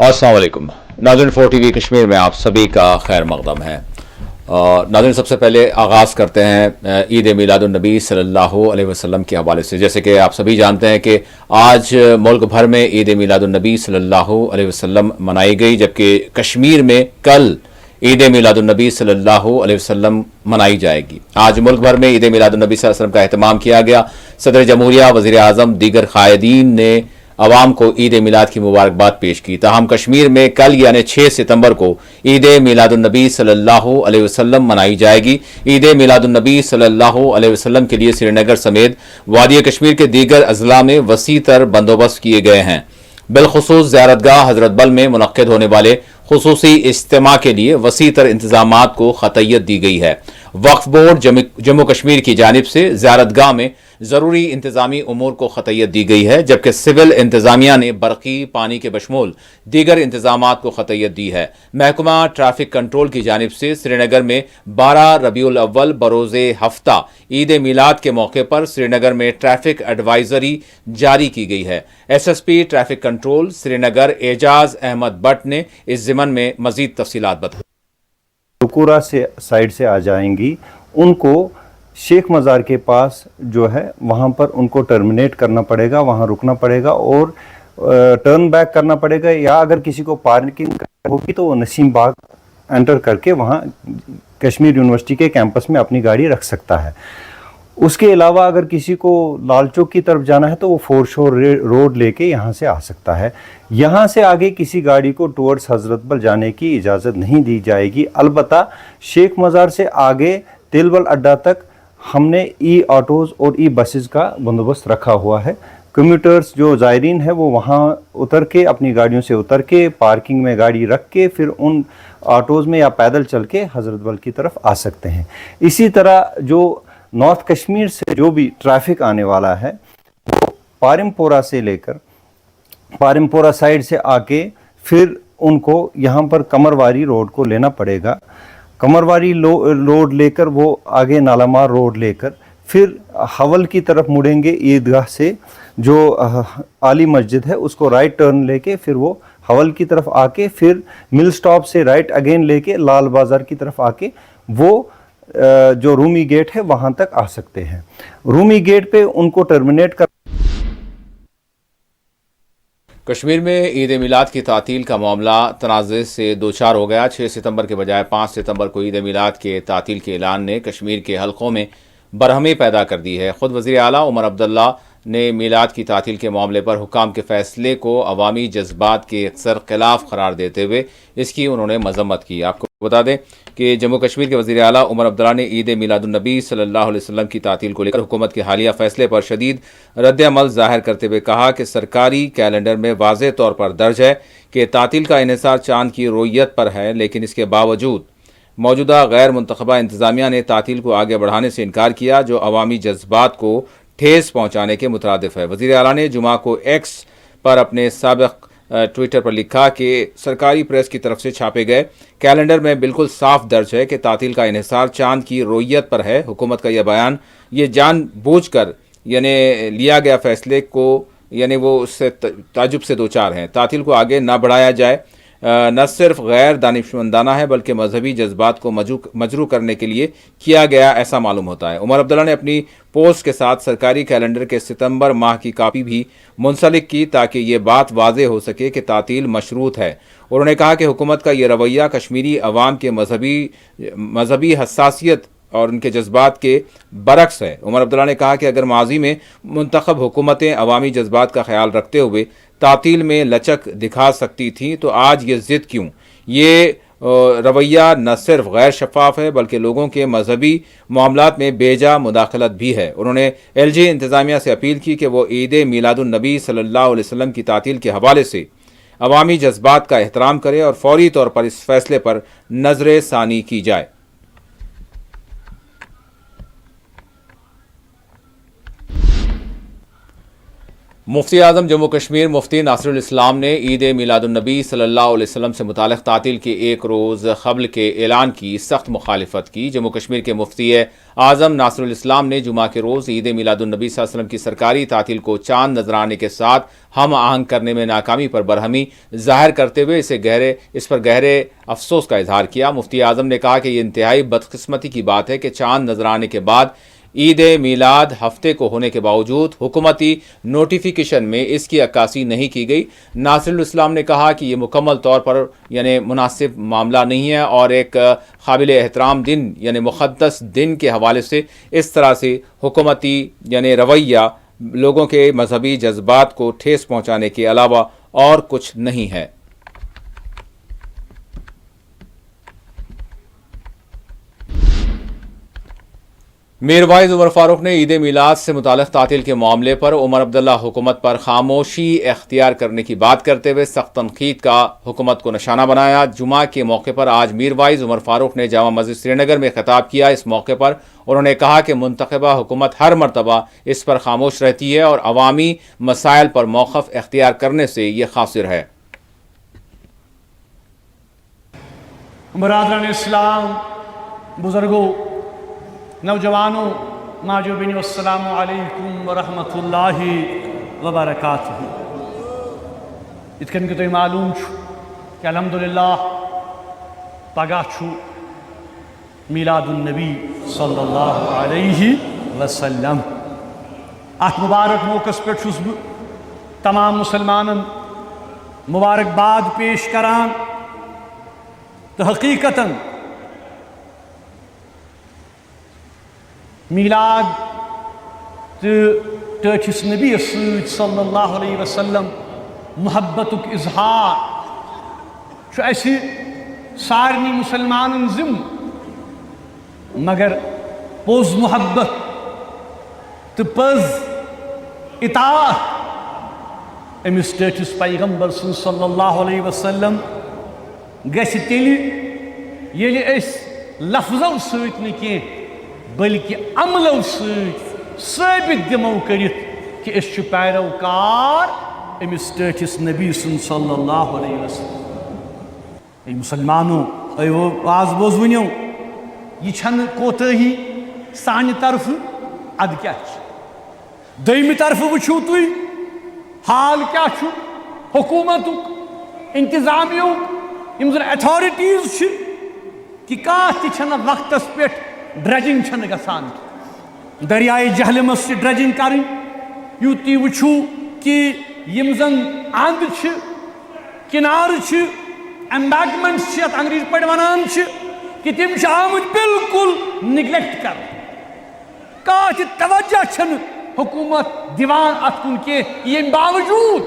अस्सलाम वालेकुम नाज़रीन, 4 TV कश्मीर में आप सभी का खैर मक़दम है। नाज़रीन, सबसे पहले आगाज़ करते हैं ईद मिलादुन्नबी सल्लल्लाहु अलैहि वसल्लम के हवाले से। जैसे कि आप सभी जानते हैं कि आज मुल्क भर में ईद मिलादुन्नबी सल्लल्लाहु अलैहि वसल्लम मनाई गई, जबकि कश्मीर में कल ईद मिलादुन्नबी सल्लल्लाहु अलैहि वसल्लम मनाई जाएगी। आज मुल्क भर में ईद मिलादुन्नबी सल्लल्लाहु अलैहि वसल्लम का एहतमाम किया गया। सदर जमहूरिया, वज़ीर आज़म, दीगर कायदीन ने अवाम को ईद मिलाद की मुबारकबाद पेश की। ताहम कश्मीर में कल यानी 6 सितंबर को ईद मिलादुन्नबी सल्लल्लाहु अलैहि वसल्लम मनाई जाएगी। ईद मिलादुन्नबी सल्लल्लाहु अलैहि वसल्लम के लिए श्रीनगर समेत वादी कश्मीर के दीगर अजला में वसी तर बंदोबस्त किए गए हैं। बिलखुसूस ज़ियारतगाह हजरत बल में मुनक्किद होने वाले खुसूसी इज्तिमा के लिए वसी तर इंतजामात को खतय्यत दी गई है। वक्फ बोर्ड जम्मू कश्मीर की जानिब से ज़ियारतगाह में ज़रूरी इंतजामी उमूर को खतय्यत दी गई है, जबकि सिविल इंतजामिया ने बरक़ी, पानी के बशमूल दीगर इंतजामात को खतय्यत दी है। महकमा ट्रैफिक कंट्रोल की जानिब से श्रीनगर में 12 रबीउल अव्वल बरोज़े हफ्ता ईद मिलाद के मौके पर श्रीनगर में ट्रैफिक एडवाइजरी जारी की गई है। SSP traffic control Srinagar Ejaz Ahmad Butt ने इस ज़िमन में मज़ीद तफसीलात बताई। टुकुरा से साइड से आ जाएंगी, उनको शेख मज़ार के पास जो है वहाँ पर उनको टर्मिनेट करना पड़ेगा, वहाँ रुकना पड़ेगा और टर्न बैक करना पड़ेगा, या अगर किसी को पार्किंग होगी तो वो नसीम बाग एंटर करके वहाँ कश्मीर यूनिवर्सिटी के कैंपस में अपनी गाड़ी रख सकता है। उसके अलावा अगर किसी को लाल चौक की तरफ जाना है तो वो फोर शोर रोड लेके यहाँ से आ सकता है। यहाँ से आगे किसी गाड़ी को टुवर्ड्स हजरत बल जाने की इजाज़त नहीं दी जाएगी। अलबत्ता शेख मज़ार से आगे तेलबल अड्डा तक हमने ई ऑटोज़ और ई बसेस का बंदोबस्त रखा हुआ है। कम्यूटर्स जो ज़ायरीन है वो वहाँ उतर के अपनी गाड़ियों से उतर के पार्किंग में गाड़ी रख के फिर उन ऑटोज़ में या पैदल चल के हजरत बल की तरफ आ सकते हैं। इसी तरह जो नॉर्थ कश्मीर से जो भी ट्रैफिक आने वाला है वो पारिमपोरा से लेकर पारिमपोरा साइड से आके फिर उनको यहाँ पर कमरवारी रोड को लेना पड़ेगा। कमरवारी रोड लेकर वो आगे नालामार रोड लेकर फिर हवल की तरफ मुड़ेंगे। ईदगाह से जो आली मस्जिद है उसको राइट टर्न लेके फिर वो हवल की तरफ आके फिर मिल स्टॉप से राइट अगेन लेके लाल बाज़ार की तरफ आके वो जो रूमी गेट है वहाँ तक आ सकते हैं। रूमी गेट पे उनको टर्मिनेट कर कश्मीर में ईद मिलाद की तातील का मामला तनाज़े से दो चार हो गया। 6 सितंबर के बजाय 5 सितंबर को ईद मिलाद के तातील के ऐलान ने कश्मीर के हलकों में बरहमी पैदा कर दी है। ख़ुद वज़ीर आला उमर अब्दुल्ला ने मिलाद की तातील के मामले पर हुकाम के फ़ैसले को अवामी जज्बात के अक्सर खिलाफ करार देते हुए इसकी उन्होंने मजम्मत की। आपको बता दें कि जम्मू कश्मीर के वज़ीर आला उमर अब्दुल्ला ने ईद मिलादुन्नबी सल्लल्लाहु अलैहि वसल्लम की तातील को लेकर हुकूमत के हालिया फ़ैसले पर शदीद रद्द-ए-अमल ज़ाहिर करते हुए कहा कि सरकारी कैलेंडर में वाज़ेह तौर पर दर्ज है कि तातील का इन्हिसार चांद की रोयत पर है, लेकिन इसके बावजूद मौजूदा गैर मुंतखबा इंतज़ामिया ने तातील को आगे बढ़ाने से इनकार किया, जो अवामी जज्बात को ठेस पहुँचाने के मुतरादिफ है। वज़ीर आला ने जुमा को एक्स पर अपने साबिक़ ट्विटर पर लिखा कि सरकारी प्रेस की तरफ से छापे गए कैलेंडर में बिल्कुल साफ दर्ज है कि तातील का इन्हिसार चांद की रोयत पर है। हुकूमत का यह बयान ये जानबूझकर यानी लिया गया फ़ैसले को यानी वो उससे ताजुब से दो चार हैं। तातील को आगे ना बढ़ाया जाए न सिर्फ गैर दानिशमंदाना है बल्कि मजहबी जज्बात को मजरू करने के लिए किया गया ऐसा मालूम होता है। उमर अब्दुल्ला ने अपनी पोस्ट के साथ सरकारी कैलेंडर के सितंबर माह की कापी भी मुंसलिक की ताकि ये बात वाज़ेह हो सके कि तातील मशरूत है। उन्होंने कहा कि हुकूमत का ये रवैया कश्मीरी अवाम के मजहबी हसासियत और उनके जज्बात के बरक्स है। उमर अब्दुल्ला ने कहा कि अगर माजी में मुंतखब हुकूमतें अवामी जज्बात का ख्याल रखते हुए तातील में लचक दिखा सकती थी तो आज ये ज़िद क्यों? ये रवैया न सिर्फ गैर शफाफ है बल्कि लोगों के मजहबी मामलात में बेजा मुदाखलत भी है। उन्होंने LG इंतज़ामिया से अपील की कि वो ईद मिलादुन्नबी सल्लल्लाहु अलैहि वसल्लम की तातील के हवाले से अवामी जज्बात का एहतराम करे और फौरी तौर पर इस फैसले पर नजर सानी की जाए। मुफ्ती आज़म जम्मू कश्मीर मुफ्ती नासिरुल इस्लाम ने ईद मिलादुन्नबी सल्लल्लाहु अलैहि वसल्लम से मुताल्लिक़ तातील के एक रोज़ क़ब्ल के ऐलान की सख्त मुखालिफत की। जम्मू कश्मीर के मुफ्ती आज़म नासिरुल इस्लाम ने जुमा के रोज़ ईद मिलादुन्नबी सल्लल्लाहु अलैहि वसल्लम की सरकारी तातील को चांद नजर आने के साथ हम आहंग करने में नाकामी पर बरहमी ज़ाहिर करते हुए इस पर गहरे अफसोस का इजहार किया। मुफ्ती आज़म ने कहा कि ये इंतहाई बदकिस्मती की बात है कि चांद नजर आने के बाद ईद मिलाद हफ्ते को होने के बावजूद हुकूमती नोटिफिकेशन में इसकी अक्कासी नहीं की गई। नासिरुल इस्लाम ने कहा कि ये मुकम्मल तौर पर मुनासिब मामला नहीं है और एक काबिल एहतराम दिन मुक़द्दस दिन के हवाले से इस तरह से हुकूमती रवैया लोगों के मजहबी जज्बात को ठेस पहुँचाने के अलावा और कुछ नहीं है। मीर वाइज उमर फारूक ने ईद मिलाद से मुताल्लिक़ तातील के मामले पर उमर अब्दुल्ला हुकूमत पर खामोशी इख्तियार करने की बात करते हुए सख्त तनकीद का हुकूमत को निशाना बनाया। जुमा के मौके पर आज मीर वाइज उमर फारूक ने जामा मस्जिद श्रीनगर में खिताब किया। इस मौके पर उन्होंने कहा कि मुंतखबा हुकूमत हर मरतबा इस पर खामोश रहती है और अवामी मसाइल पर मौक़िफ़ इख्तियार करने से ये क़ासिर है। बरादरान इस्लाम, बुजुर्गों, नौजवानों, माजो बिन अस्सलामु अलैकुम व रहमतुल्लाहि व बरकातुहू। इतकन कि तुम मालूम कि अल्हम्दुलिल्लाह पगह छु मिलादुन्नबी सल्लल्लाहु अलैहि वसल्लम। अत मुबारक मौक़स पे छुस बह तमाम मुसलमानन मुबारकबाद पेश करान। तो हकीकतन मीलाद तो टचिस नबी सल्लल्लाहु अलैहि वसल्लम मुहब्बतुक इजहार सारनी मुसलमानन जिम, मगर पोज मुहब्बत तो पज इताअत अमिस टचिस पैगंबर सल्लल्लाहु अलैहि वसल्लम गछ तेली येली अस लफ्ज़ों सत न कह बल्कि अमलों साबित दिमो करित कि अस पैरोकार अमिस टचिस नबी सल्लल्लाहु अलैहि वसल्लम। मुसलमानों आज बोज वनो यह कोताही सानि तरफ अद क्या दम तरफ वो तुम हाल क्या हुकूमतुक इंतजामियुक यम जन अथॉरिटीज कि कह वक्तस पे ड्रेजिंग गसान दरियाए जहलमस से ड्रेजिंग कर यूत वो कि यम जन अंद किनार एम्बैंकमेंट्स अंग्रेज पे वन कि तम आमत बिल्कुल निगलेक्ट कर कह तवज्जो हुकूमत दिवान अत कुन के यम बावजूद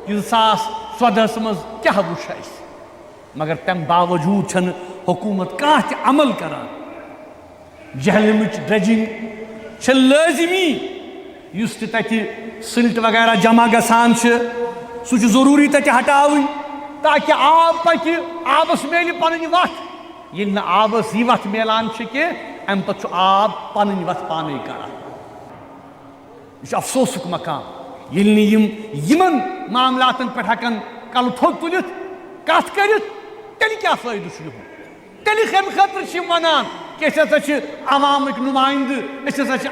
2014 मज क्या वुच मगर तम बावजूद हुकूमत कह अमल करान। जहलमच ड्रेजिंग लाजमी युस तत सिल्ट वगैरह जमा गसान सह जरूरी तत हटावन ताकि आब पकि आबस मेल पन वत ये आबस यह वत मिलान कह अम पे आब पन वत पान करान। यह अफसोसुक मकाम यमन मामलातन पे हकन कल थोक तुलित कत कर तेल क्या फायदे तेल कम खतर वनान कि अवामिक नुमाइंद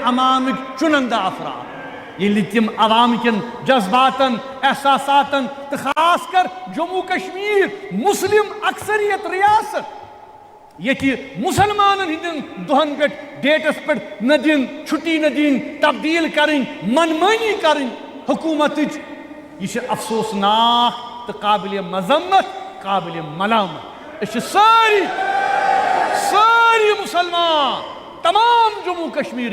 अवामिक चुनंदा अफराद ये तम अवाम कन जज्बातन एहसासातन तो खास कर जम्मू कश्मीर मुस्लिम अक्सरियत रियासत ये मुसलमान हंदन दुहन पे डेटस पे न दिन छुट्टी न दिन तब्दील करें मनमानी करें हुकूमत यह अफसोसनाक तो काबिल मजम्मत काबिल मलामत। सारी मुसलमान तमाम जम्मू कश्मीर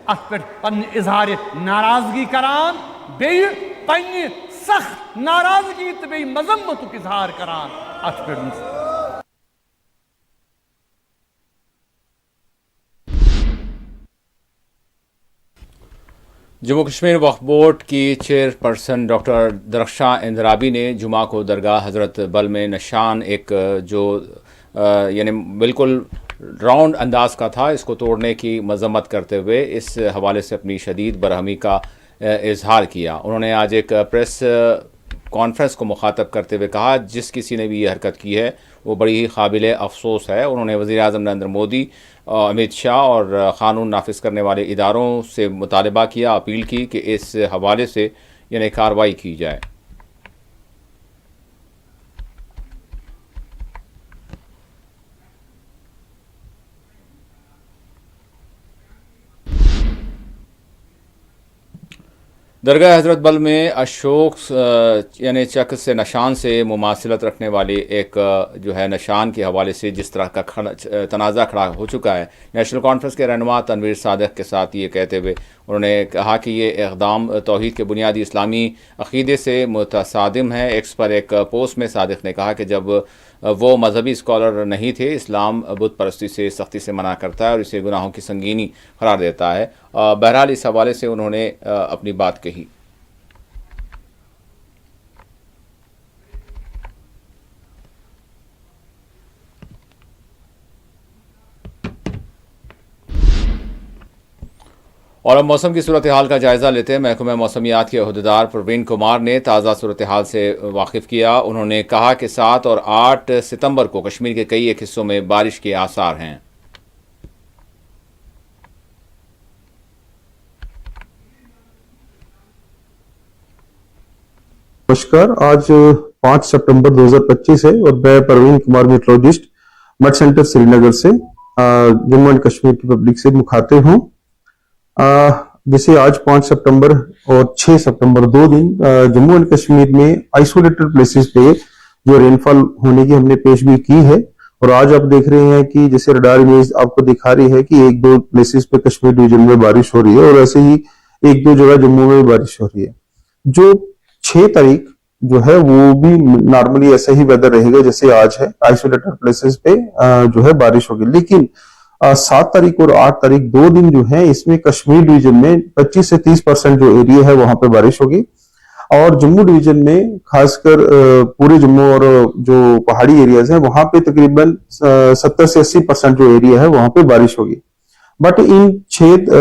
अत पे पन इजहार नाराजगी करान बे पन्ने सख्त नाराजगी तो बे मजम्मतुक इजहार करान अत पे। जम्मू कश्मीर वक्फ बोर्ड की चेयरपर्सन डॉक्टर दरख्शां इंदराबी ने जुमा को दरगाह हज़रत बल में निशान एक जो बिल्कुल राउंड अंदाज का था इसको तोड़ने की मजम्मत करते हुए इस हवाले से अपनी शदीद बरहमी का اظہار کیا. انہوں نے آج ایک پریس کانفرنس کو مخاطب کرتے ہوئے کہا جس کسی نے بھی یہ حرکت کی ہے وہ بڑی ہی قابل افسوس ہے. انہوں نے وزیر اعظم نریندر مودی، امت شاہ اور قانون نافذ کرنے والے اداروں سے مطالبہ کیا، اپیل کی کہ اس حوالے سے یعنی کارروائی کی جائے. درگاہ حضرت بل میں اشوک یعنی چکر سے نشان سے مماثلت رکھنے والی ایک جو ہے نشان کے حوالے سے جس طرح کا تنازع کھڑا ہو چکا ہے، نیشنل کانفرنس کے رہنما تنویر صادق کے ساتھ یہ کہتے ہوئے انہوں نے کہا کہ یہ اقدام توحید کے بنیادی اسلامی عقیدے سے متصادم ہے. ایکس پر ایک پوسٹ میں صادق نے کہا کہ جب وہ مذہبی اسکالر نہیں تھے، اسلام بت پرستی سے سختی سے منع کرتا ہے اور اسے گناہوں کی سنگینی قرار دیتا ہے. بہرحال اس حوالے سے انہوں نے اپنی بات کہی. اور اب موسم کی صورتحال کا جائزہ لیتے ہیں. محکمہ موسمیات کے عہدیدار پروین کمار نے تازہ صورتحال سے واقف کیا. انہوں نے کہا کہ 7 اور 8 ستمبر کو کشمیر کے کئی ایک حصوں میں بارش کے آثار ہیں. نمسکار، آج 5 ستمبر 2025 ہے اور میں پروین کمار میٹرولوجسٹ مٹ سینٹر سری نگر سے جموں اینڈ کشمیر کی پبلک سے مخاطب ہوں. جیسے آج 5 ستمبر اور 6 ستمبر 2 دن جموں اینڈ کشمیر میں آئسولیٹڈ پلیسز پہ جو رین فال ہونے کی ہم نے پیشگوئی کی ہے، اور آج آپ دیکھ رہے ہیں کہ جیسے ریڈار امیج آپ کو دکھا رہی ہے کہ 1-2 پلیسز پہ کشمیر ڈویژن میں بارش ہو رہی ہے اور ایسے ہی 1-2 جگہ جموں میں بارش ہو رہی ہے. جو 6 تاریخ جو ہے وہ بھی نارملی ایسا ہی ویدر رہے گا جیسے آج ہے، آئسولیٹڈ پلیسز پہ جو ہے بارش ہوگی. لیکن 7 تاریخ اور 8 تاریخ 2 دن جو ہے اس میں کشمیر ڈویژن میں 25 سے 30% جو ایریا ہے وہاں پہ بارش ہوگی، اور جموں ڈویژن میں خاص کر پورے جموں اور جو پہاڑی ایریاز ہیں وہاں پہ تقریباً 70 سے 80% جو ایریا ہے وہاں پہ بارش ہوگی. بٹ ان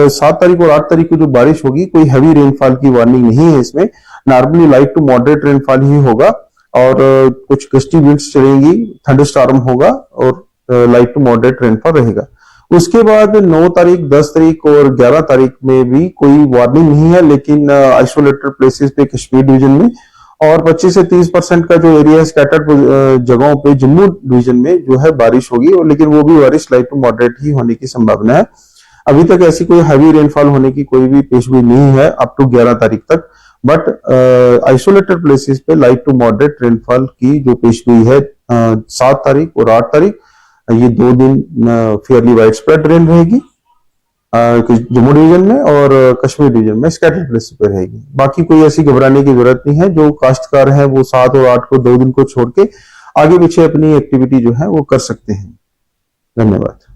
7 تاریخ اور 8 تاریخ کو جو بارش ہوگی کوئی ہیوی رین فال کی وارننگ نہیں ہے. اس میں نارملی لائٹ ٹو ماڈریٹ رین فال ہی ہوگا اور کچھ گسٹی ونڈز چلیں گی، تھنڈر سٹارم ہوگا اور لائٹ ٹو ماڈریٹ رین فال رہے گا. اس کے بعد 9 تاریخ 10 تاریخ اور 11 تاریخ میں بھی کوئی وارننگ نہیں ہے، لیکن آئسولیٹڈ پلیسز پہ کشمیر ڈویژن میں اور 25 سے 30% کا جو ایریا ہے سکیٹرڈ جگہوں پہ جموں ڈویژن میں جو ہے بارش ہوگی، اور لیکن وہ بھی بارش لائٹ ٹو ماڈریٹ ہی ہونے کی سمبھاونا ہے. ابھی تک ایسی کوئی ہیوی رین فال ہونے کی کوئی بھی پیشگوئی نہیں ہے اپ ٹو 11 تاریخ تک. بٹ آئسولیٹڈ پلیسز پہ لائٹ ٹو ماڈریٹ رین فال کی جو پیشگوئی ہے 7 تاریخ اور 8 تاریخ، یہ 2 دن فیئرلی وائڈ اسپریڈ رین رہے گی جموں ڈویژن میں، اور کشمیر ڈویژن میں اسکیٹرڈ پلیسز پہ رہے گی. باقی کوئی ایسی گھبرانے کی ضرورت نہیں ہے. جو کاشتکار ہیں وہ 7 اور 8 کو 2 دن کو چھوڑ کے آگے پیچھے اپنی ایکٹیویٹی جو ہے وہ کر سکتے ہیں. دھنیہ واد.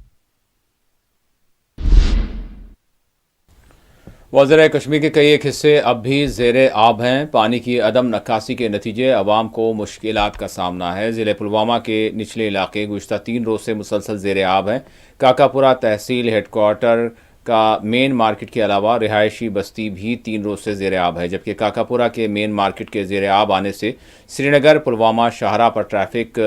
وزرائے کشمیر کے کئی ایک حصے اب بھی زیر آب ہیں. پانی کی عدم نکاسی کے نتیجے عوام کو مشکلات کا سامنا ہے. ضلع پلوامہ کے نچلے علاقے گزشتہ 3 روز سے مسلسل زیر آب ہیں. کاکاپورہ تحصیل ہیڈ کوارٹر کا مین مارکیٹ کے علاوہ رہائشی بستی بھی 3 روز سے زیر آب ہے، جبکہ کاکاپورہ کے مین مارکیٹ کے زیر آب آنے سے سری نگر پلوامہ شاہراہ پر ٹریفک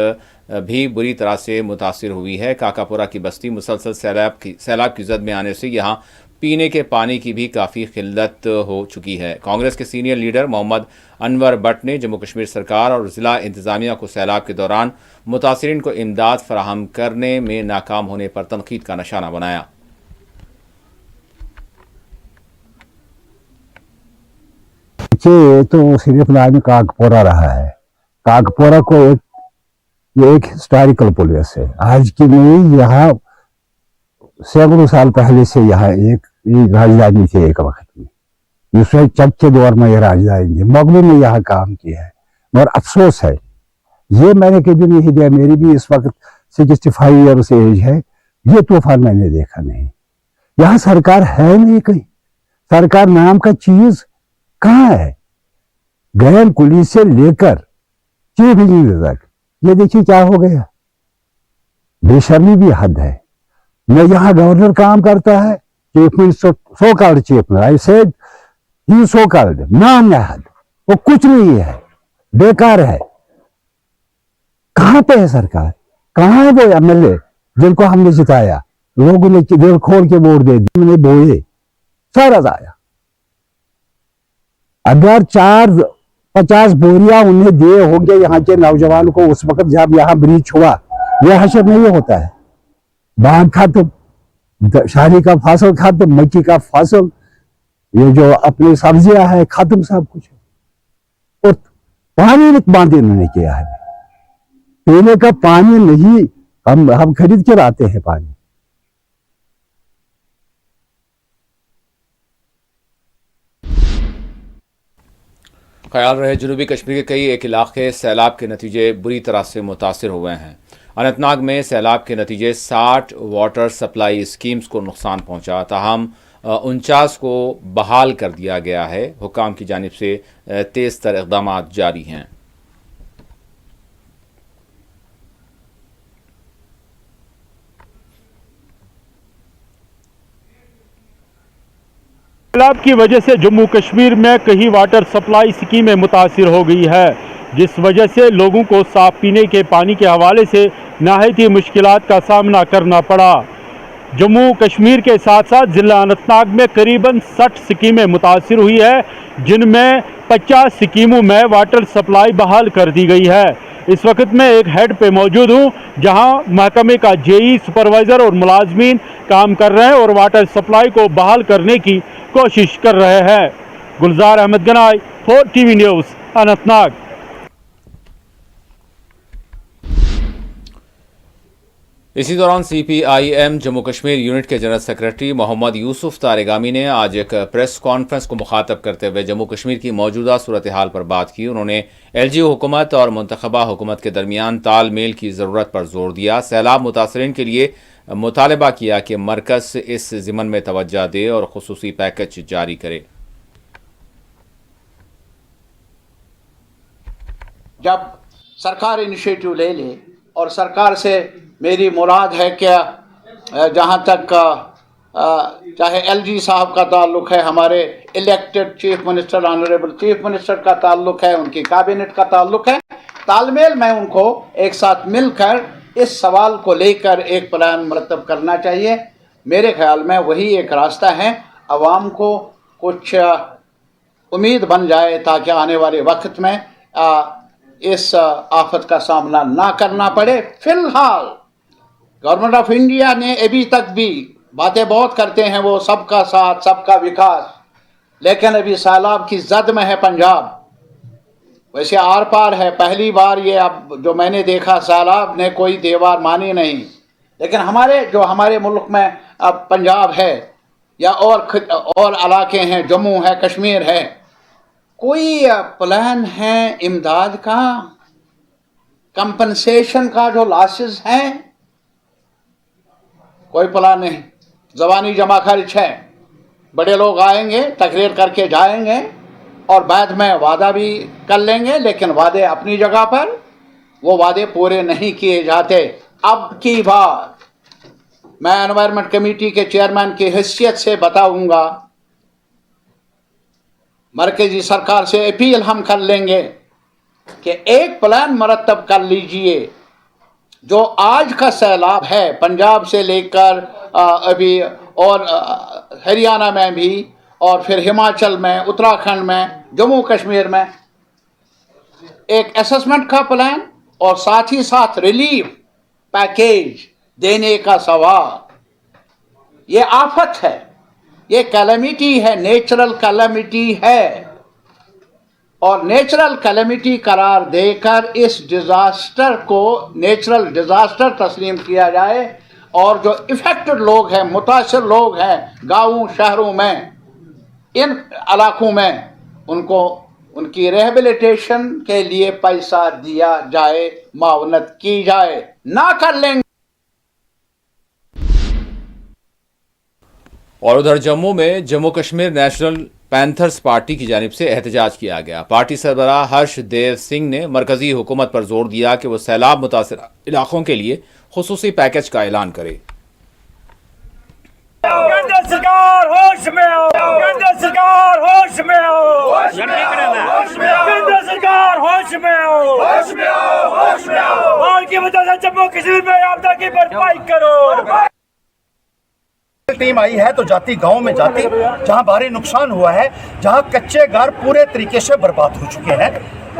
بھی بری طرح سے متاثر ہوئی ہے. کاکاپورہ کی بستی مسلسل سیلاب کی زد میں آنے سے یہاں پینے کے پانی کی بھی کافی قلت ہو چکی ہے. کانگریس کے senior leader Muhammad Anwar but نے جموں کشمیر سرکار اور ضلع انتظامیہ کو سیلاب کے دوران متاثرین کو امداد فراہم کرنے میں ناکام ہونے پر تنقید کا نشانہ بنایا. یہ تو صرف نام کاکپورہ رہا ہے. کاکپورہ کو ایک ہسٹوریکل پلیس ہے. آج کی نہیں، یہاں سینکڑوں سال پہلے سے یہاں ایک راجدھانی تھی ایک وقت میں. دوسرے چک کے دور میں یہ راجدھانی تھی. مغلوں نے یہاں کام کیا ہے، اور افسوس ہے یہ میں نے کبھی نہیں دیا. میری بھی اس وقت 65 ایئرس ایج ہے. یہ طوفان میں نے دیکھا نہیں. یہاں سرکار ہے نہیں، کہیں سرکار نام کا چیز کہاں ہے؟ گرین کلی سے لے کر چیف انجینئر تک یہ دیکھیے کیا ہو گیا. بے شرمی بھی حد ہے. نہ یہاں گورنر کام کرتا ہے، chief minister so called chief minister. I said he so called नाम याद, वो कुछ नहीं है, बेकार है। कहां पे है सरकार, कहां है वो एमएलए जिनको हमने जिताया, लोगों ने दिल खोल के वोट दे दिए, हमने बोए सारा जाया। अगर 4-50 बोरियां उन्हें दिए होंगे यहाँ के नौजवान को उस वक्त जब यहाँ ब्रीच हुआ, यह हशर नहीं होता है। बाघ खत्म, शादी का फसल खत्म, मक्की का फसल, ये जो अपनी सब्जियां है खत्म, सब कुछ। और पानी बांध इन्होंने किया है, पीने का पानी नहीं, हम खरीद के लाते हैं पानी। ख्याल रहे जनूबी कश्मीर के कई एक इलाके सैलाब के नतीजे बुरी तरह से मुतासर हुए हैं। अनंतनाग में सैलाब के नतीजे 60 वाटर सप्लाई स्कीम्स को नुकसान पहुंचा, ताहम 49 को बहाल कर दिया गया है। हुकाम की जानिब से तेज तर इक़दाम जारी हैं। सैलाब की वजह से जम्मू कश्मीर में कई वाटर सप्लाई स्कीमें मुतासिर हो गई है, जिस वजह से लोगों को साफ पीने के पानी के हवाले से नहायती मुश्किलात का सामना करना पड़ा। जम्मू कश्मीर के साथ साथ ज़िला अनंतनाग में करीबन 60 स्कीमें मुतासिर हुई है, जिनमें 50 स्कीमों में वाटर सप्लाई बहाल कर दी गई है। इस वक्त मैं एक हेड पे मौजूद हूँ, जहां महकमे का जेई, सुपरवाइज़र और मुलाजमीन काम कर रहे हैं और वाटर सप्लाई को बहाल करने की कोशिश कर रहे हैं। गुलजार अहमद गनाई, 4 TV न्यूज़, अनंतनाग। इसी दौरान CPIM जम्मू कश्मीर यूनिट के जनरल सेक्रेटरी मोहम्मद यूसुफ तारेगामी ने आज एक प्रेस कॉन्फ्रेंस को मुखातब करते हुए जम्मू कश्मीर की मौजूदा सूरत हाल पर बात की। उन्होंने LGO हुकूमत और मुंतखबा हुकूमत के दरमियान तालमेल की ज़रूरत पर जोर दिया। सैलाब मुतासरीन के लिए मुतालबा किया कि मरकज़ इस ज़िमन में तवज्जो दे और खुसूसी पैकेज जारी करे। जब सरकार इनिशिएटिव ले ले, और सरकार से मेरी मुराद है कि जहाँ तक चाहे LG साहब का ताल्लुक़ है, हमारे elected chief minister, honourable chief minister का ताल्लुक़ है, उनकी कैबिनेट का ताल्लुक़ है, तालमेल में उनको एक साथ मिलकर इस सवाल को लेकर एक प्लान मरतब करना चाहिए। मेरे ख्याल में वही एक रास्ता है, अवाम को कुछ उम्मीद बन जाए ताकि आने वाले वक्त में इस आफत का सामना ना करना पड़े। फिलहाल गवर्नमेंट ऑफ इंडिया ने अभी तक भी बातें बहुत करते हैं, वो सबका साथ सबका विकास, लेकिन अभी सैलाब की जद में है पंजाब, वैसे आर पार है। पहली बार ये अब जो मैंने देखा, सैलाब ने कोई दीवार मानी नहीं, लेकिन हमारे मुल्क में अब पंजाब है या और इलाके हैं, जम्मू है, कश्मीर है, कोई प्लान है इमदाद का, कंपनसेशन का, जो लॉसेस हैं? कोई प्लान नहीं। ज़बानी जमा खर्च है, बड़े लोग आएंगे, तकरीर करके जाएंगे और बाद में वादा भी कर लेंगे, लेकिन वादे अपनी जगह पर, वो वादे पूरे नहीं किए जाते। अब की बात मैं एनवायरनमेंट कमेटी के चेयरमैन की हैसियत से बताऊंगा, मरकजी सरकार से अपील हम कर लेंगे कि एक प्लान मरतब कर लीजिए। जो आज का सैलाब है, पंजाब से लेकर अभी और हरियाणा में भी, और फिर हिमाचल में, उत्तराखंड में, जम्मू कश्मीर में, एक असेसमेंट का प्लान और साथ ही साथ रिलीफ पैकेज देने का सवाल। ये आफत है, ये कैलेमिटी है, नेचुरल कैलेमिटी है, और नेचुरल कैलेमिटी करार देकर इस डिज़ास्टर को नेचुरल डिज़ास्टर तस्लीम किया जाए, और जो इफ़ेक्टेड लोग हैं, मुतासिर लोग हैं गाँवों शहरों में, इन इलाकों में, उनको उनकी रिहेबिलिटेशन के लिए पैसा दिया जाए, मावनत की जाए। ना कर लेंगे। और उधर जम्मू में Jammu Kashmir national panthers party की जानिब से एहतजाज किया गया। पार्टी सरबराह हर्ष देव सिंह ने मरकजी हुकूमत पर जोर दिया कि वो सैलाब मुतासिर इलाकों के लिए खुसूसी पैकेज का ऐलान करे। सरकार होश में आओ, केंद्र सरकार होश में आओ, केंद्र सरकार होश में आओ, बाढ़ की वजह से जम्मू कश्मीर में आपदा की भरपाई करो। टीम आई है तो जाती गांव में जाती जहां भारी नुकसान हुआ है, जहां कच्चे घर पूरे तरीके से बर्बाद हो चुके हैं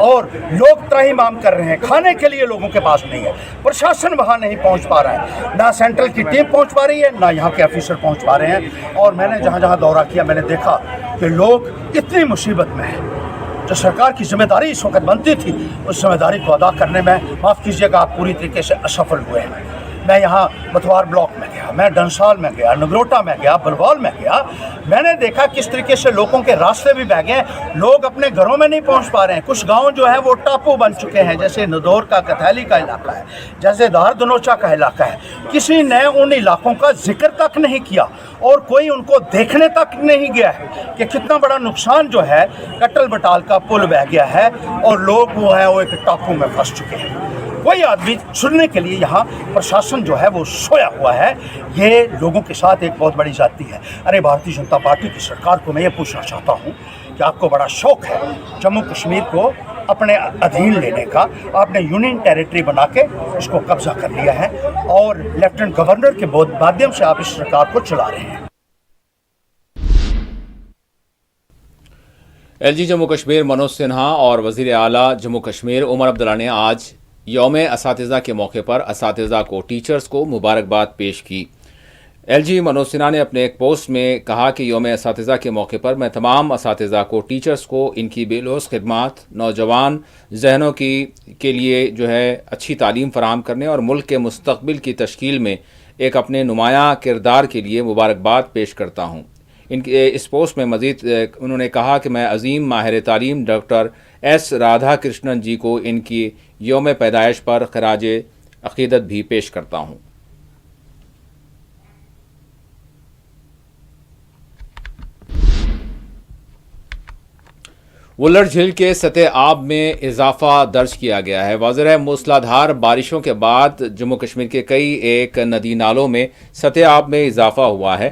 और लोग त्राहिमाम कर रहे हैं, खाने के लिए लोगों के पास नहीं है, प्रशासन वहां नहीं पहुंच पा रहा है, ना सेंट्रल की टीम पहुंच पा रही है, ना यहाँ के ऑफिसर पहुंच पा रहे हैं। और मैंने जहां जहां दौरा किया मैंने देखा कि लोग इतनी मुसीबत में हैं। जो सरकार की जिम्मेदारी इस वक्त बनती थी उस जिम्मेदारी को अदा करने में माफ़ कीजिएगा आप पूरी तरीके से असफल हुए हैं। मैं यहाँ मथुआर ब्लॉक में गया, मैं डंसाल में गया, नगरोटा में गया, बलवाल में गया, मैंने देखा किस तरीके से लोगों के रास्ते भी बह गए, लोग अपने घरों में नहीं पहुँच पा रहे हैं। कुछ गांव जो है वो टापू बन चुके हैं, जैसे नदौर का कथैली का इलाका है, जैसे दार दनोचा का इलाका है। किसी ने उन इलाकों का जिक्र तक नहीं किया और कोई उनको देखने तक नहीं गया है कि कितना बड़ा नुकसान जो है कटल बटाल का पुल बह गया है और लोग वो है वो एक टापू में फंस चुके हैं। कोई आदमी सुनने के लिए यहाँ प्रशासन जो है वो सोया हुआ है। ये लोगों के साथ एक बहुत बड़ी जाती है। अरे भारतीय जनता पार्टी की सरकार को मैं ये पूछना चाहता हूँ कि आपको बड़ा शौक है जम्मू कश्मीर को अपने अधीन लेने का, आपने यूनियन टेरिटरी बना के इसको कब्जा कर लिया है और लेफ्टिनेंट गवर्नर के माध्यम से आप इस सरकार को चला रहे हैं। एलजी जम्मू कश्मीर मनोज सिन्हा और वज़ीर आला जम्मू कश्मीर उमर अब्दुल्ला ने आज यौम असातिज़ा के मौके पर असातिज़ा को टीचर्स को मुबारकबाद पेश की। एलजी मनोज सिन्हा ने अपने एक पोस्ट में कहा कि यौम असातिज़ा के मौके पर मैं तमाम असातिज़ा को, टीचर्स को इनकी बेलौस खिदमात, नौजवान जहनों के लिए जो है अच्छी तालीम फराहम करने और मुल्क के मुस्तक़बिल की तश्कील में एक अपने नुमायाँ किरदार के लिए मुबारकबाद पेश करता हूँ। इनके इस पोस्ट में मज़ीद उन्होंने कहा कि मैं अजीम माहिर तालीम डॉक्टर एस राधा कृष्णन जी को इनकी यौम पैदाइश पर खराज अक़ीदत भी पेश करता हूँ। वुल्लर झील के सतह आब में इजाफा दर्ज किया गया है। वाज़ेह मूसलाधार बारिशों के बाद जम्मू कश्मीर के कई एक नदी नालों में सतह आब में इजाफा हुआ है।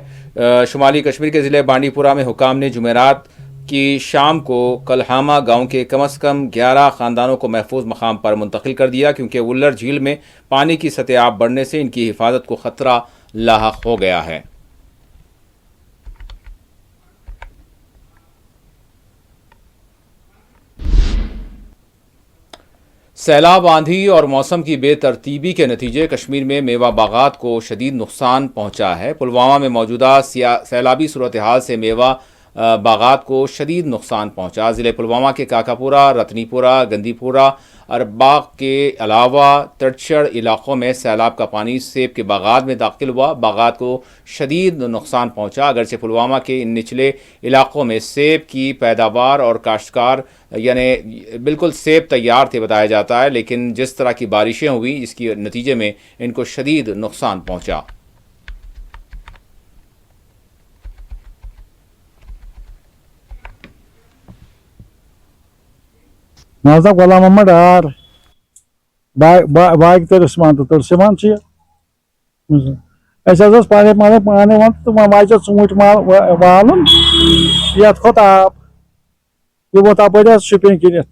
शुमाली कश्मीर के ज़िले बांडीपुरा में हुकाम ने जुमेरात की शाम को कलहामा गांव के कम अज़ कम 11 ख़ानदानों को महफूज मकाम पर मुंतकिल कर दिया, क्योंकि वुल्लर झील में पानी की सतह आब बढ़ने से इनकी हिफाजत को ख़तरा लाहक हो गया है। सैलाब, आंधी और मौसम की बेतरतीबी के नतीजे कश्मीर में मेवा बागात को शदीद नुकसान पहुंचा है। पुलवामा में मौजूदा सैलाबी सूरत हाल से मेवा बागात को शदीद नुकसान पहुंचा। ज़िले पुलवामा के काकापुरा, रतनीपुरा, गंदीपुरा और बाग के अलावा तटचड़ इलाकों में सैलाब का पानी सेब के बागात में दाखिल हुआ। बागात को शदीद नुकसान पहुंचा। अगरचे पुलवामा के इन निचले इलाकों में सेब की पैदावार और काश्तकार यानी बिल्कुल सेब तैयार थे बताया जाता है, लेकिन जिस तरह की बारिशें हुई इसके नतीजे में इनको शदीद नुकसान पहुंचा। Nazda Gulam Muhammad Ar Baik Terusman to Tursimanchi. As a spy, Mother Pane want to my just with Malum. Yet hot up. You what up with us shipping in it.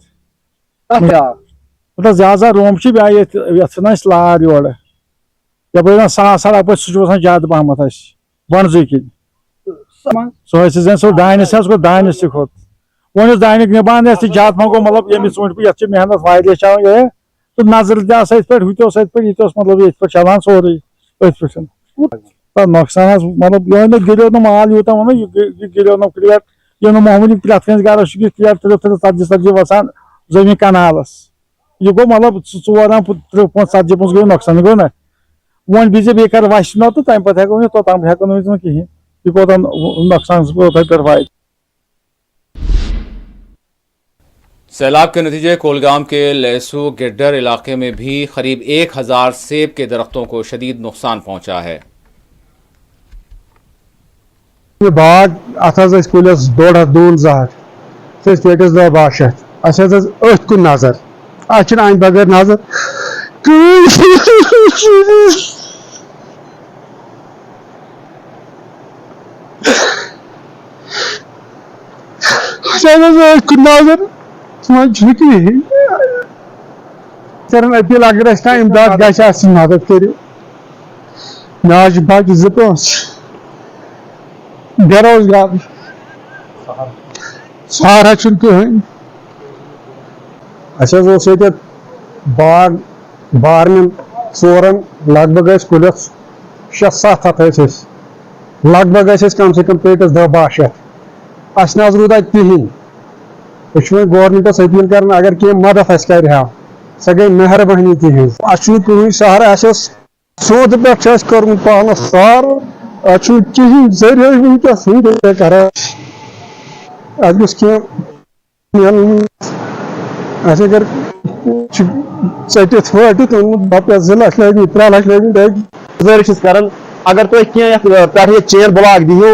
But Zaza Romshi by it, it's a nice lad. You are. The Sasa put situation Jad Bamatas. One zikin. So it's a so dynasty with dynasty hot. One is dining nearby, the Jatmago Malab, Yemis won't be a chimney of Friday shower. To Nazar said, who told said, it was Malawi for Chalan, sorry. But Noxanas, Malab, you know, Gideon Mal, you get on clear, you know, Mohammed Platforms got to get clear to the Sajivasan, Zemi Canalas. You go Malab to one put 3 points Sajipos Noxan. One busy baker was not the time, but I go to Tom Hakonoki. You got on Noxans go provide. सैलाब के नतीजे कोलगाम के लेसू गिड्डर इलाके में भी करीब 1000 सेब के दरख्तों को शदीद नुकसान पहुंचा है। बाग अस कुलिस 1.5 दून जहर पेटिस 2 बाशत अस अथ कुन नजर अन अन बगैर नजर نظر کہین کران اپیل اگر اس کانٛہہ امداد گژھِ اَسہِ مدد کٔرِو مےٚ حظ چھِ بچہِ 2 بے روزگار سہارا چھُنہٕ کٕہٕنۍ اَسہِ حظ اوس ییٚتہِ باغ بارنٮ۪ن ژورن لگ بگ ٲسۍ کُلِس 6-7 ہتھ ٲسۍ أسۍ لگ بگ ٲسۍ أسۍ کم سے کم پیٹس 10-12 شیٚتھ اَسہِ نہ حظ روٗد اَتہِ کِہیٖنۍ أسۍ چھِ وۄنۍ گورمنٹس اپیل کران اگر کینٛہہ مدد اَسہِ کرِ ہا سۄ گٔے مہربٲنی تِہنٛز اَسہِ چھُنہٕ کٕہٕنۍ سہارا اَسہِ اوس سونتہٕ پٮ۪ٹھ چھُ اَسہِ کوٚرمُت پانس سارٕ اَسہِ چھُنہٕ کِہیٖنۍ ذٔریعہِ وٕنکیٚس کران اَسہِ گوٚژھ کینٛہہ مِلُن اَسہِ اگر چھُ ژٔٹِتھ وٲٹِتھ اوٚنمُت رۄپیس 2 لچھ لٲگمٕتۍ 3 لچھ لٲگمٕتۍ گزارش کران اگر تُہۍ کینٛہہ پٮ۪ٹھٕ چین بلاک دِیِو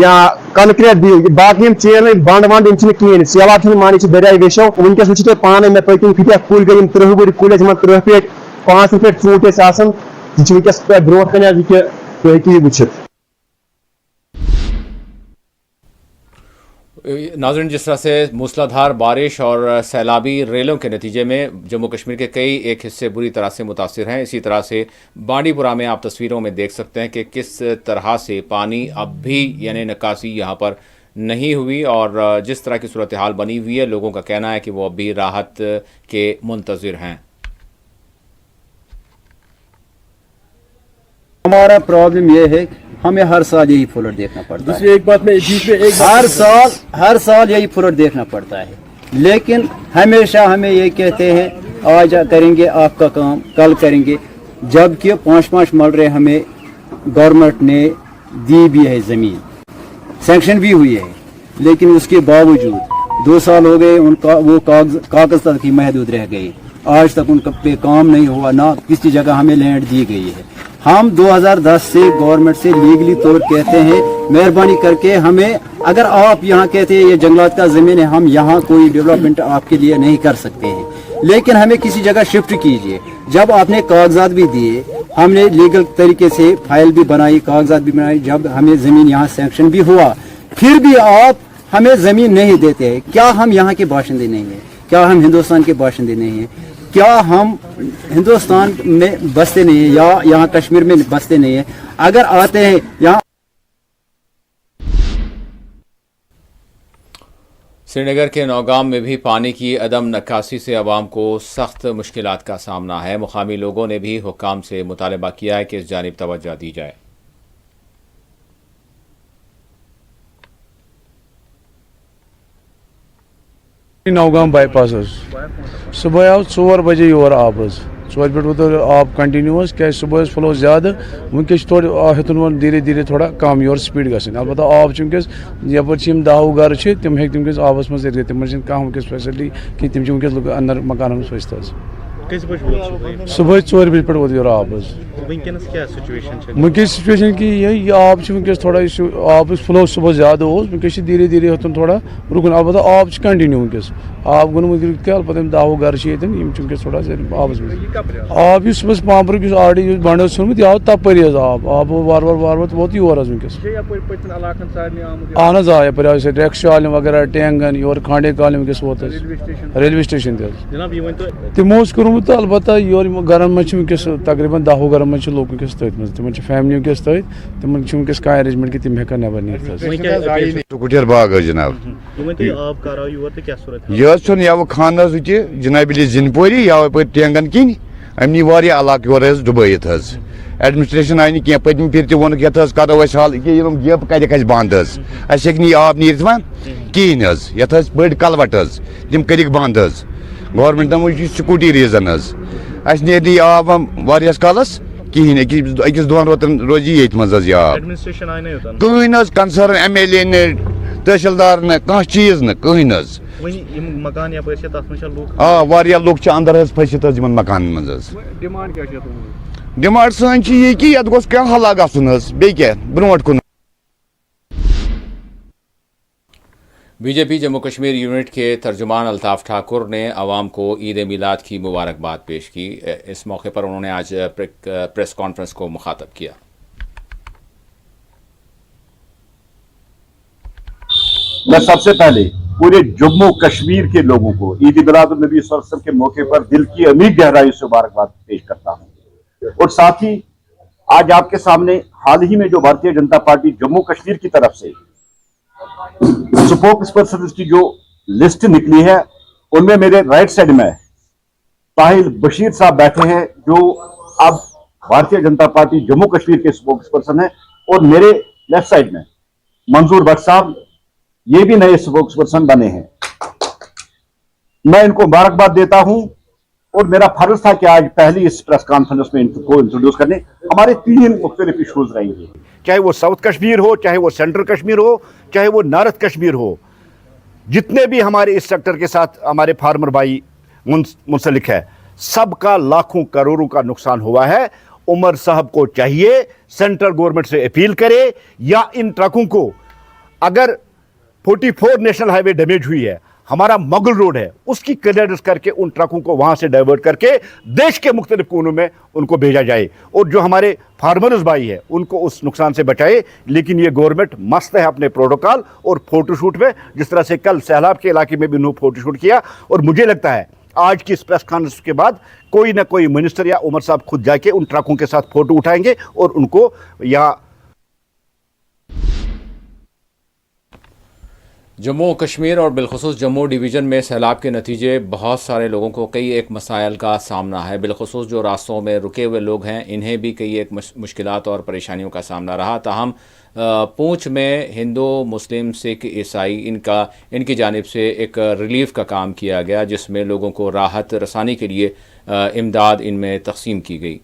یا کنکریٹ دِیِو باقٕے یِم چین بنٛڈ ونٛڈ یِم چھِنہٕ کِہیٖنۍ سیلاب چھُنہٕ مانہِ چھِ دریاے ویٚشو وٕنکیٚس وٕچھِو تُہۍ پانے مےٚ پٔتِم کۭتیاہ کُلۍ گٔے یِم 30 ؤری کُلۍ ٲسۍ یِمن 30 پیٹہِ 5 پیٹہِ ژوٗنٛٹھۍ ٲسۍ آسان یہِ چھِ وٕنکیٚس برونٛٹھ کَنہِ حظ یہِ کہِ تُہۍ ہیٚکِو یہِ وٕچھِتھ ناظرین جس طرح سے موسلادھار بارش اور سیلابی ریلوں کے نتیجے میں جموں کشمیر کے کئی ایک حصے بری طرح سے متاثر ہیں. اسی طرح سے بانڈی پورہ میں آپ تصویروں میں دیکھ سکتے ہیں کہ کس طرح سے پانی اب بھی یعنی نکاسی یہاں پر نہیں ہوئی اور جس طرح کی صورتحال بنی ہوئی ہے لوگوں کا کہنا ہے کہ وہ اب بھی راحت کے منتظر ہیں. ہمارا پرابلم یہ ہے ہمیں ہر سال یہی فلڈ دیکھنا پڑتا ہے. ایک بات میں ہر سال یہی فلڈ دیکھنا پڑتا ہے لیکن ہمیشہ ہمیں یہ کہتے ہیں آج کریں گے آپ کا کام کل کریں گے جبکہ 5 مرلے ہمیں گورنمنٹ نے دی بھی ہے زمین سینکشن بھی ہوئی ہے لیکن اس کے باوجود 2 سال ہو گئے ان کا وہ کاغذ تک ہی محدود رہ گئے آج تک ان پہ کام نہیں ہوا نہ کسی جگہ ہمیں لینڈ دی گئی ہے. ہم 2010 سے گورنمنٹ سے لیگلی طور کہتے ہیں مہربانی کر کے ہمیں اگر آپ یہاں کہتے ہیں یہ جنگلات کا زمین ہے ہم یہاں کوئی ڈیولپمنٹ آپ کے لیے نہیں کر سکتے ہیں لیکن ہمیں کسی جگہ شفٹ کیجیے. جب آپ نے کاغذات بھی دیے ہم نے لیگل طریقے سے فائل بھی بنائی کاغذات بھی بنائی جب ہمیں زمین یہاں سینکشن بھی ہوا پھر بھی آپ ہمیں زمین نہیں دیتے ہیں. کیا ہم یہاں کے باشندے نہیں ہیں؟ کیا ہم ہندوستان کے باشندے نہیں ہیں؟ کیا ہم ہندوستان میں بستے نہیں ہیں یا یہاں کشمیر میں بستے نہیں ہیں؟ اگر آتے ہیں یہاں. سری نگر کے نوگام میں بھی پانی کی عدم نکاسی سے عوام کو سخت مشکلات کا سامنا ہے. مقامی لوگوں نے بھی حکام سے مطالبہ کیا ہے کہ اس جانب توجہ دی جائے. نوگام بائی پاس صبح آو 4 بجے یور آب 4 پہ ووت آب کنٹینیوس کیا صبح فلو زیادہ ونکس تھوڑا ہیتن وون دھیرے دھیرے تھوڑا کم یور سپیڈ گھن البتہ آب ونکس یپر 10 گھر تم ہیٚکہِ ونکس آبس مز رٔٹِتھ تمن کانٛہہ ونکس فیسلٹی کہ تم ونکس اندر مکانن پھٔسِتھ صبح 4 بجے پہ ووت یور آب ونکس سچویشن کہ یہ آب ونکس تھوڑا آب فلو صبح زیادہ ونکس دھیرے دھیرے ہیتن تھوڑا رکن البتہ آب کنٹینیو ونکس آب گوٚو کیا البتہ 10 گھر ونکس تھوڑا آبس مز آب صبح پامپرُک آلریڈی بنڈ ژھنمت یہ آو تپری آب وار ووت یور ونکس اہن حظ آ یپر آو ریکس شالن وغیرہ ٹینگن یور کھانڈے کالن ونکس ووت ریلوے سٹیشن تہ تمو کوٚرمُت البتہ یور گرن مز ونکس تقریباً 10 گرن مز لوگ ونکس تٔتھۍ منٛز تمن فیملی ونکس تٔتھۍ تمن ونکس کانٛہہ ارینجمنٹ کہ تم ہیٚکن نٮ۪بر نیٖرِتھ ٹکٹیر باغ جناب یہ چھُنہٕ یوٕ خانس تہِ جناب زِنۍ پوری یوٕ پٲٹھۍ ٹینگن کِنۍ أمۍ نی واریاہ علاقہٕ یورٕ حظ ڈُبٲیِتھ حظ ایڈمنسٹریشن آیہِ نہٕ کینٛہہ پٔتمہِ پھِرِ تہِ ووٚنُکھ یتھ حظ کرو أسۍ حل یہِ یِم گیپ کتیٚکھ اَسہِ بنٛد حظ اَسہِ ہیٚکہِ نہٕ یہِ آب نیٖرِتھ وۄنۍ کِہیٖنۍ حظ یتھ حظ بٔڑۍ کلوٹ حظ تِم کٔرِکھ بنٛد حظ گورمنٹن وٕچھ یہِ سکوٗٹی ریٖزن حظ اَسہِ نیرِ نہٕ یہِ آب واریاہس کالس کِہیٖنۍ أکِس 2 رٮ۪تن روزِ یہِ ییٚتھۍ منٛز حظ یہِ آب کٕہٕنۍ حظ کنسٲرٕن MLA نہٕ تحصیلدار نہٕ کانٛہہ چیٖز نہٕ کٕہٕنۍ حظ آ واریاہ لُکھ چھِ اندر حظ پھٔسِتھ حظ یِمن مکانن منٛز حظ ڈِمانڈ سٲنۍ چھِ یہِ کہِ یتھ گوٚژھ کانٛہہ حلہ گژھُن حظ بیٚیہِ کیٛاہ برونٛٹھ کُن. بی جے پی جموں کشمیر یونٹ کے ترجمان الطاف ٹھاکر نے عوام کو عید میلاد کی مبارکباد پیش کی. اس موقع پر انہوں نے آج پریس کانفرنس کو مخاطب کیا. میں سب سے پہلے पूरे जम्मू कश्मीर के लोगों को ईद मिलादुन्नबी सल्लल्लाहु अलैहि वसल्लम के मौके पर दिल की अमीर गहराई से मुबारकबाद पेश करता हूं। और साथ ही आज आपके सामने हाल ही में जो भारतीय जनता पार्टी जम्मू कश्मीर की तरफ से स्पोक्स पर्सन की जो लिस्ट निकली है, उनमें मेरे राइट साइड में ताहिल बशीर साहब बैठे हैं, जो अब भारतीय जनता पार्टी जम्मू कश्मीर के स्पोक्स पर्सन है, और मेरे लेफ्ट साइड में मंजूर भट्ट साहब, ये भी नए स्पोक्स पर्सन बने हैं। मैं इनको मुबारकबाद देता हूं और मेरा फर्ज था कि आज पहली इस प्रेस कॉन्फ्रेंस में इनको इंट्रोड्यूस करने। हमारे 3 मुख्तलिफ इशूज रहेंगे, चाहे वो साउथ कश्मीर हो, चाहे वो सेंट्रल कश्मीर हो, चाहे वो नॉर्थ कश्मीर हो। जितने भी हमारे इस सेक्टर के साथ हमारे फार्मर भाई मुंसलिक है, सबका लाखों करोड़ों का नुकसान हुआ है। उमर साहब को चाहिए सेंट्रल गवर्नमेंट से अपील करे, या इन ट्रकों को, अगर 44 नेशनल हाईवे डैमेज हुई है, हमारा मुगल रोड है, उसकी क्लियरेंस करके उन ट्रकों को वहां से डाइवर्ट करके देश के मुख्तलिफ कोनों में उनको भेजा जाए, और जो हमारे फार्मर्स भाई है उनको उस नुकसान से बचाए। लेकिन ये गवर्नमेंट मस्त है अपने प्रोटोकॉल और फोटोशूट में, जिस तरह से कल सैलाब के इलाके में भी उन्होंने फोटोशूट किया। और मुझे लगता है आज की इस प्रेस कॉन्फ्रेंस के बाद कोई ना कोई मिनिस्टर या उमर साहब खुद जाके उन ट्रकों के साथ फोटो उठाएंगे और उनको यहाँ जम्मू कश्मीर और बिलखुसूस जम्मू डिवीज़न में सैलाब के नतीजे बहुत सारे लोगों को कई एक मसाइल का सामना है। बिलखुसूस जो रास्तों में रुके हुए लोग हैं, इन्हें भी कई एक मुश्किलात और परेशानियों का सामना रहा। ताहम पूंछ में हिंदू, मुस्लिम, सिख, ईसाई इनकी जानिब से एक रिलीफ का काम किया गया, जिसमें लोगों को राहत रसानी के लिए इमदाद इनमें तकसीम की गई।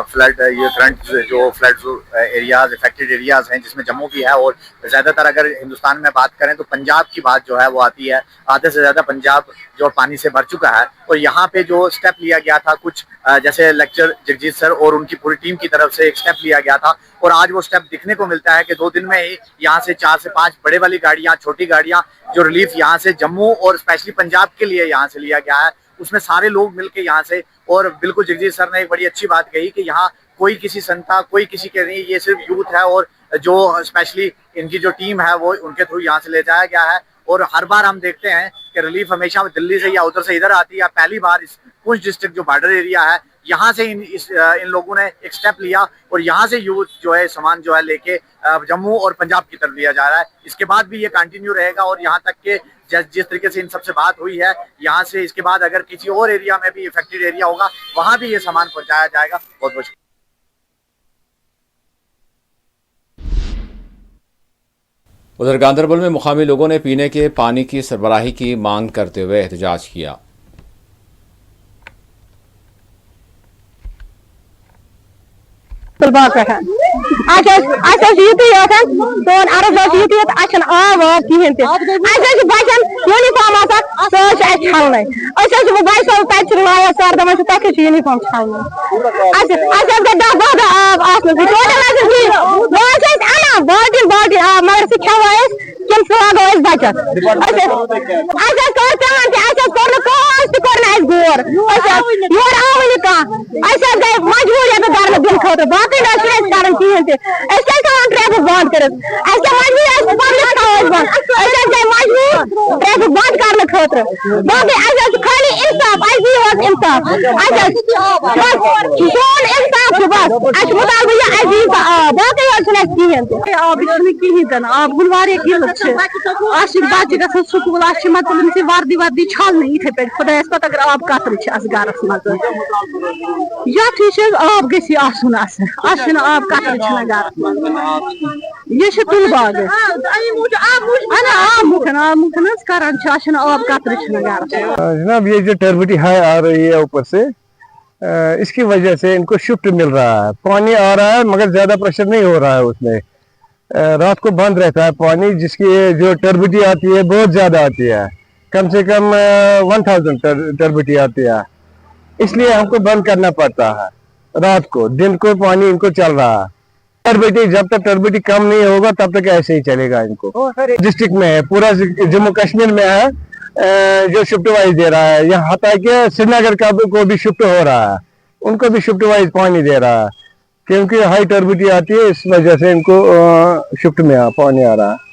फ्लड, ये फ्रंट जो फ्लड एरियाज, इफेक्टेड एरियाज हैं, जिसमें जम्मू भी है, और ज़्यादातर अगर हिंदुस्तान में बात करें तो पंजाब की बात जो है वो आती है। आधे से ज़्यादा पंजाब जो पानी से भर चुका है। और यहाँ पे जो स्टेप लिया गया था, कुछ जैसे लेक्चर जगजीत सर और उनकी पूरी टीम की तरफ से एक स्टेप लिया गया था, और आज वो स्टेप दिखने को मिलता है कि 2 दिन में ही यहाँ से 4 से 5 बड़े वाली गाड़ियाँ, छोटी गाड़ियाँ, जो रिलीफ यहाँ से जम्मू और स्पेशली पंजाब के लिए यहाँ से लिया गया है, उसमें सारे लोग मिलके यहाँ से। और बिल्कुल जगजीत सर ने एक बड़ी अच्छी बात कही कि यहाँ कोई किसी संस्था, कोई किसी के नहीं, ये सिर्फ यूथ है, और जो स्पेशली इनकी जो टीम है वो उनके थ्रू यहाँ से ले जाया गया है। और हर बार हम देखते हैं कि रिलीफ हमेशा दिल्ली से या उधर से इधर आती है। पहली बार इस पुंछ डिस्ट्रिक्ट जो बॉर्डर एरिया है, यहाँ से इन लोगों ने एक स्टेप लिया, और यहाँ से यूथ जो है सामान जो है लेके जम्मू और पंजाब की तरफ लिया जा रहा है। इसके बाद भी ये कंटिन्यू रहेगा, और यहाँ तक के जिस तरीके से इन सबसे बात हुई है, यहाँ से इसके बाद अगर किसी और एरिया में भी इफेक्टेड एरिया होगा, वहां भी ये सामान पहुंचाया जाएगा। बहुत बहुत उधर गांदरबल में मुकामी लोगों ने पीने के पानी की सरबराही की मांग करते हुए एहतजाज किया। آب گلوارے بچہ گھن سکول مطلب وردی وردی چھلنے اتھے پہ خدایس پتہ اگر آب قطر گرس مز یت آب گژھِ آسُن اَسہِ آب قطر گرس مز یہ تل باغ کران آب قطر گرس جناب یہ جو ٹربٹی ہائی آ رہی ہے اوپر سے اس کی وجہ سے ان کو شفٹ مل رہا ہے پانی آ رہا ہے مگر زیادہ پریشر نہیں ہو رہا ہے اس میں رات کو بند رہتا ہے پانی جس کی جو ٹربٹی آتی ہے بہت زیادہ آتی ہے کم سے کم 1000 ٹربٹی آتی ہے اس لیے ہم کو بند کرنا پڑتا ہے رات کو دن کو پانی ان کو چل رہا ہے ٹربٹی جب تک ٹربٹی کم نہیں ہوگا تب تک ایسے ہی چلے گا ان کو ڈسٹرکٹ میں ہے پورا جموں کشمیر میں ہے جو شفٹ وائز دے رہا ہے یہاں تک کہ سری نگر کا کو بھی شفٹ ہو رہا ہے ان کو بھی شفٹ وائز پانی دے رہا ہے क्योंकि हाई टर्बिडिटी आती है, इस वजह से इनको शिफ्ट में पानी आ रहा है।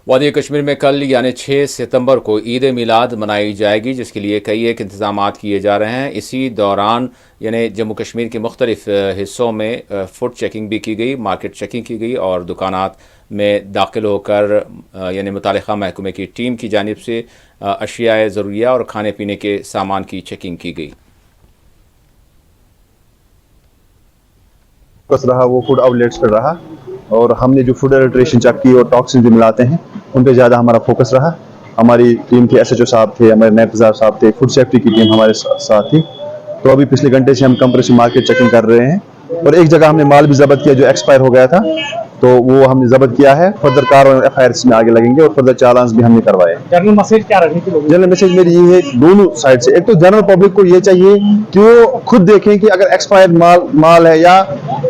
वादी कश्मीर में कल यानी 6 सितंबर को ईद मिलाद मनाई जाएगी, जिसके लिए कई एक इंतजाम किए जा रहे हैं। इसी दौरान यानी जम्मू कश्मीर के मुख्तलिफ हिस्सों में फूड चेकिंग भी की गई, मार्केट चेकिंग की गई और दुकानात में दाखिल होकर यानी मुतालिका महकमे की टीम की जानिब से अशियाए ज़रूरिया और खाने पीने के सामान की चेकिंग की गई। फोकस रहा वो फूड आउटलेट्स पर रहा, और हमने जो फूड एडल्ट्रेशन चेक की और टॉक्सिन जो मिलाते हैं उन पे ज़्यादा हमारा फोकस रहा। हमारी टीम के SHO साहब थे, हमारे नायब इंतज़ार साहब थे, फूड सेफ्टी की टीम हमारे साथ थी। तो अभी पिछले घंटे से हम कंप्रेसिव मार्केट चेकिंग कर रहे हैं, और एक जगह हमने माल भी जब्त किया जो एक्सपायर हो गया था, तो वो हमने जब्त किया है। फर्दर कार्रवाई FIRs में आगे लगेंगे और फर्दर चालान्स भी हमने करवाए। जनरल मैसेज क्या रखने की? जनरल मैसेज मेरी ये है दोनों साइड से, एक तो जनरल पब्लिक को ये चाहिए कि वो खुद देखें कि अगर एक्सपायर्ड माल है, या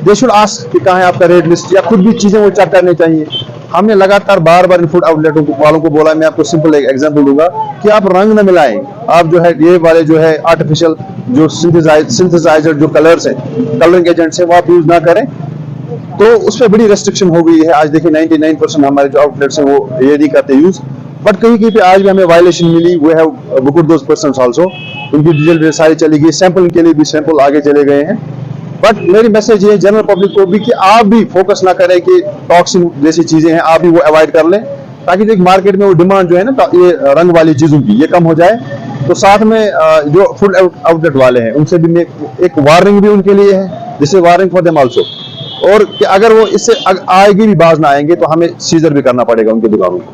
दे शुड आस्क कि कहाँ है आपका रेट लिस्ट, या खुद भी चीज़ें वो चेक करनी चाहिए। हमने लगातार बार बार इन फूड आउटलेटों वालों को बोला, मैं आपको सिंपल एक एग्जांपल दूंगा कि आप रंग न मिलाएं, आप जो है ये वाले जो है आर्टिफिशियल जो सिंथेसाइजर जो कलर्स हैं, कलरिंग एजेंट्स हैं, वो आप यूज ना करें। तो उस पर बड़ी रेस्ट्रिक्शन हो गई है। आज देखिए 99% हमारे जो आउटलेट्स हैं वो ये नहीं करते यूज, बट कहीं कहीं पे आज भी हमें वायलेशन मिली। वो है बुकुड दोज पर्सन्स आल्सो, उनकी डिटेल सारी चली गई, सैंपल के लिए भी सैंपल आगे चले गए हैं। बट मेरी मैसेज ये जनरल पब्लिक को भी कि आप भी फोकस ना करें कि टॉक्सिन जैसी चीजें हैं, आप भी वो अवॉइड कर लें, ताकि एक मार्केट में वो डिमांड जो है ना ये रंग वाली चीजों की ये कम हो जाए। तो साथ में जो फूड आउटलेट वाले हैं उनसे भी एक वार्निंग भी उनके लिए है, जिससे वार्निंग फॉर देम आल्सो, और कि अगर वो इससे आएगी भी बाज ना आएंगे तो हमें सीजर भी करना पड़ेगा उनकी दुकानों को।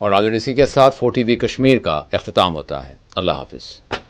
और नाज़रीन, इसी के साथ 4TV कश्मीर का इख्तिताम होता है। अल्लाह हाफिज़।